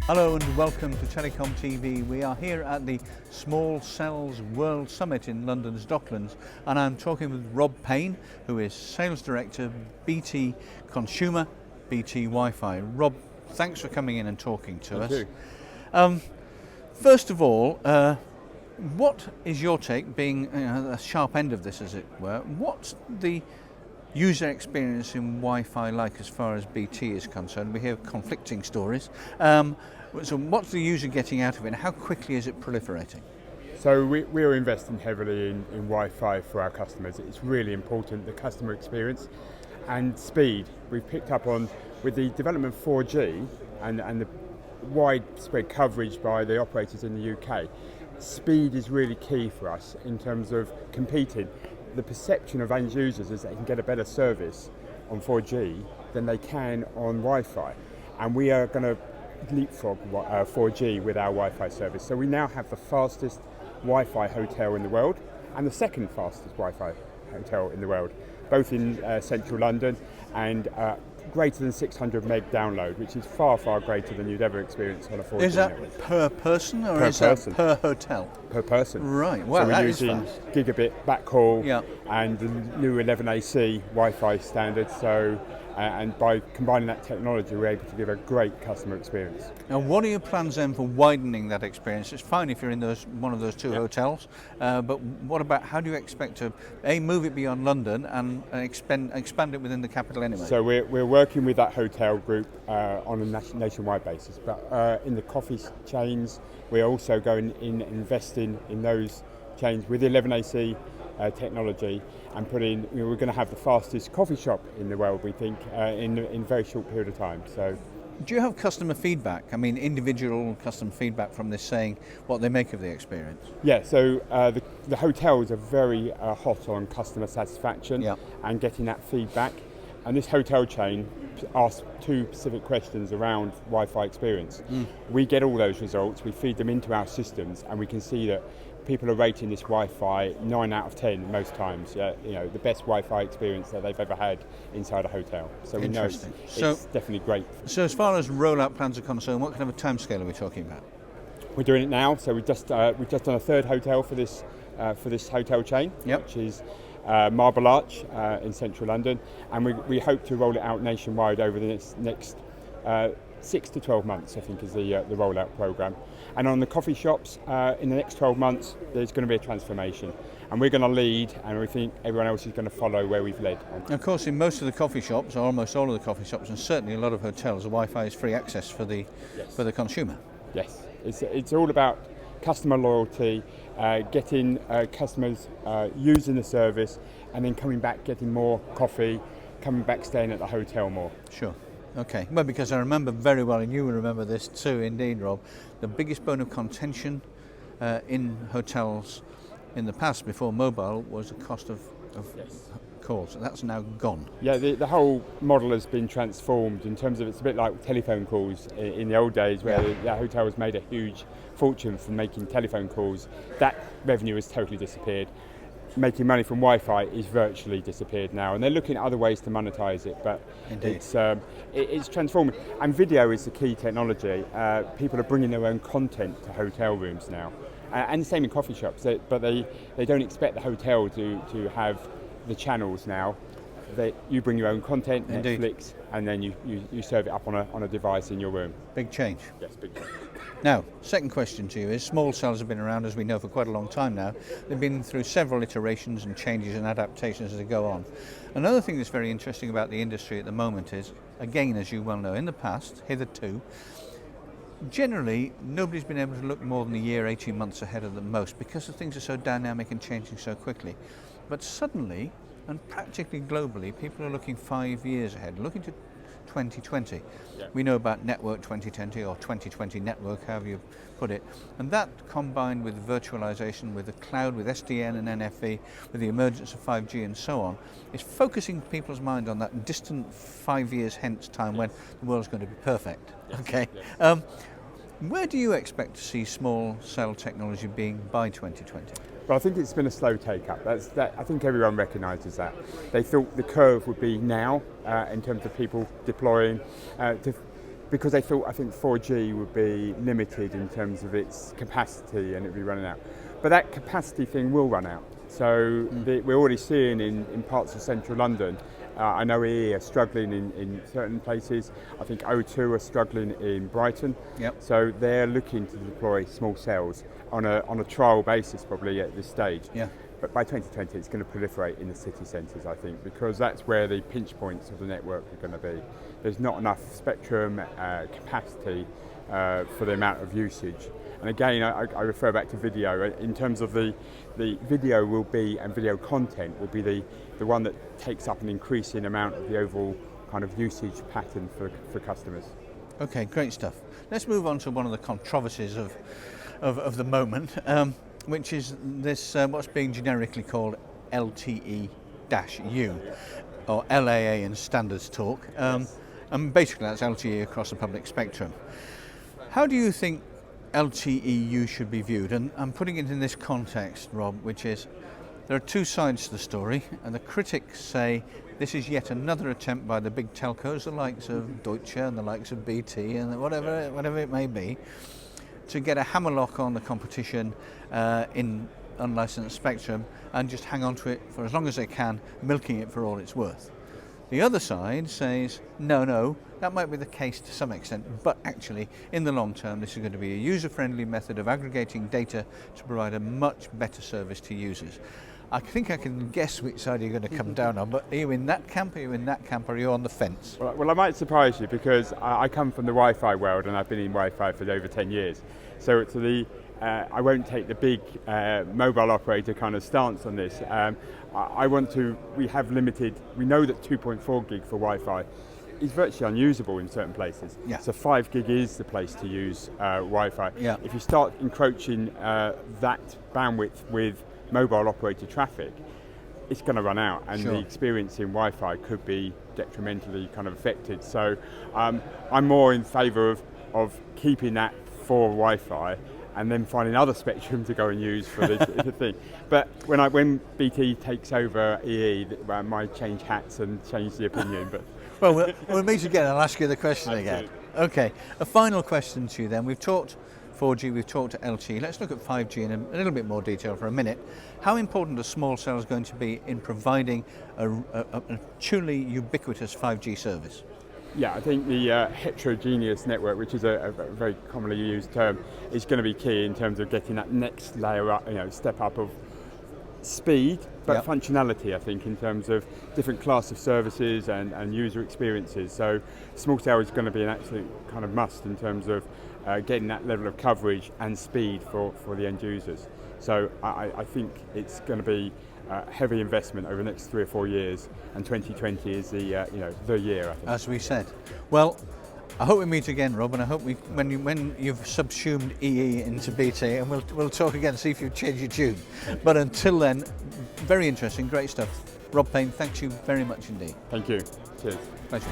Hello and welcome to TelecomTV. We are here at the Small Cells World Summit in London's Docklands, and I'm talking with Rob Payne, who is Sales Director, BT Consumer, BT Wi-Fi. Rob, thanks for coming in and talking to us. Thank you. First of all, what is your take, being a sharp end of this as it were, what's the user experience in Wi-Fi like as far as BT is concerned? We hear conflicting stories. So what's the user getting out of it and how quickly is it proliferating? So we are investing heavily in Wi-Fi for our customers. It's really important, the customer experience and speed. We've picked up on, with the development of 4G and the widespread coverage by the operators in the UK, speed is really key for us in terms of competing. The perception of end users is they can get a better service on 4G than they can on Wi-Fi. And we are going to leapfrog 4G with our Wi-Fi service. So we now have the fastest Wi-Fi hotel in the world and the second fastest Wi-Fi hotel in the world, both in central London, and greater than 600 meg download, which is far, far greater than you'd ever experience on a 4G Is that network. per person or Per is person. that per hotel? Per person. Right, well, so we're that is using fast. gigabit backhaul Yeah. and the new 11AC Wi-Fi standard. So, and by combining that technology, we're able to give a great customer experience. Now, what are your plans then for widening that experience? It's fine if you're in one of those two hotels, but what about, how do you expect to move it beyond London and expand it within the capital anyway? So we're working with that hotel group on a nationwide basis, but in the coffee chains, we're also going in investing in those chains with 11AC technology and putting. We're going to have the fastest coffee shop in the world, we think, in a very short period of time. So. Do you have customer feedback? I mean, individual customer feedback from this, saying what they make of the experience? Yeah, so the hotels are very hot on customer satisfaction and getting that feedback. And this hotel chain asked two specific questions around Wi-Fi experience. We get all those results, we feed them into our systems, and we can see that people are rating this Wi-Fi 9 out of 10 most times. The best Wi-Fi experience that they've ever had inside a hotel. So we know it's definitely great. So as far as rollout plans are concerned, what kind of a timescale are we talking about? We're doing it now. So we've just done a third hotel for this hotel chain, which is Marble Arch in central London, and we hope to roll it out nationwide over the next 6 to 12 months, I think, is the rollout program. And on the coffee shops, in the next 12 months, there's going to be a transformation. And we're going to lead, and we think everyone else is going to follow where we've led. Of course, in most of the coffee shops, or almost all of the coffee shops, and certainly a lot of hotels, the Wi-Fi is free access for the consumer. Yes, it's all about customer loyalty, getting customers using the service, and then coming back, getting more coffee, coming back, staying at the hotel more. Sure. Okay, well, because I remember very well, and you will remember this too, indeed, Rob, the biggest bone of contention in hotels in the past, before mobile, was the cost of calls. That's now gone. Yeah, the whole model has been transformed in terms of, it's a bit like telephone calls in the old days, where the hotels made a huge fortune from making telephone calls. That revenue has totally disappeared. Making money from Wi-Fi is virtually disappeared now, and they're looking at other ways to monetize it, but it's transforming. And video is the key technology. People are bringing their own content to hotel rooms now, and the same in coffee shops, but they don't expect the hotel to have the channels now. You bring your own content, Netflix, and then you serve it up on a device in your room. Big change. Yes, big change. Now, second question to you is, small cells have been around, as we know, for quite a long time now. They've been through several iterations and changes and adaptations as they go on. Another thing that's very interesting about the industry at the moment is, again, as you well know, in the past, hitherto, generally, nobody's been able to look more than a year, 18 months ahead of the most, because the things are so dynamic and changing so quickly. But suddenly, and practically globally, people are looking 5 years ahead, looking to 2020. We know about Network 2020 or 2020 Network, however you put it, and that combined with virtualization, with the cloud, with SDN and NFV, with the emergence of 5G and so on, is focusing people's mind on that distant 5 years hence time when the world's going to be perfect. Okay. Where do you expect to see small cell technology being by 2020? Well, I think it's been a slow take-up. I think everyone recognises that. They thought the curve would be now in terms of people deploying. because I think 4G would be limited in terms of its capacity and it would be running out. But that capacity thing will run out. So we're already seeing in parts of central London, I know EE are struggling in certain places. I think O2 are struggling in Brighton. Yep. So they're looking to deploy small cells on a trial basis probably at this stage. Yeah. But by 2020 it's going to proliferate in the city centres, I think, because that's where the pinch points of the network are going to be. There's not enough spectrum capacity for the amount of usage. And again, I refer back to video. In terms of the video will be, and video content will be the one that takes up an increasing amount of the overall kind of usage pattern for customers. Okay, great stuff. Let's move on to one of the controversies of the moment, which is this what's being generically called LTE-U, or LAA in standards talk. And basically that's LTE across the public spectrum. How do you think LTE-U should be viewed? And I'm putting it in this context, Rob, which is there are two sides to the story, and the critics say this is yet another attempt by the big telcos, the likes of Deutsche and the likes of BT and whatever it may be, to get a hammerlock on the competition in unlicensed spectrum and just hang on to it for as long as they can, milking it for all it's worth. The other side says, no, that might be the case to some extent, but actually, in the long term, this is going to be a user-friendly method of aggregating data to provide a much better service to users. I think I can guess which side you're going to come down on, but are you in that camp, are you in that camp, or are you on the fence? Well, I might surprise you because I come from the Wi-Fi world and I've been in Wi-Fi for over 10 years. So I won't take the big mobile operator kind of stance on this. We know that 2.4 gig for Wi-Fi is virtually unusable in certain places. Yeah. So 5 gig is the place to use Wi-Fi. Yeah. If you start encroaching that bandwidth with mobile operator traffic, it's going to run out, and Sure. the experience in Wi-Fi could be detrimentally kind of affected. So I'm more in favour of keeping that for Wi-Fi and then finding other spectrum to go and use for the thing. But when BT takes over EE, I might change hats and change the opinion. But Well, we'll meet again. I'll ask you the question again. Okay, a final question to you then. We've talked 4G, we've talked LTE. Let's look at 5G in a little bit more detail for a minute. How important are small cells going to be in providing a truly ubiquitous 5G service? yeah, I think the heterogeneous network, which is a very commonly used term, is going to be key in terms of getting that next layer up, step up of speed, but Yep. functionality, I think, in terms of different class of services and user experiences. So small cell is going to be an absolute kind of must in terms of getting that level of coverage and speed for the end users. So I think it's going to be heavy investment over the next 3 or 4 years, and 2020 is the year, I think. As we said. Well, I hope we meet again, Rob, and I hope when you've subsumed EE into BT, and we'll talk again, see if you've changed your tune. But until then, very interesting, great stuff. Rob Payne, thank you very much indeed. Thank you. Cheers. Pleasure.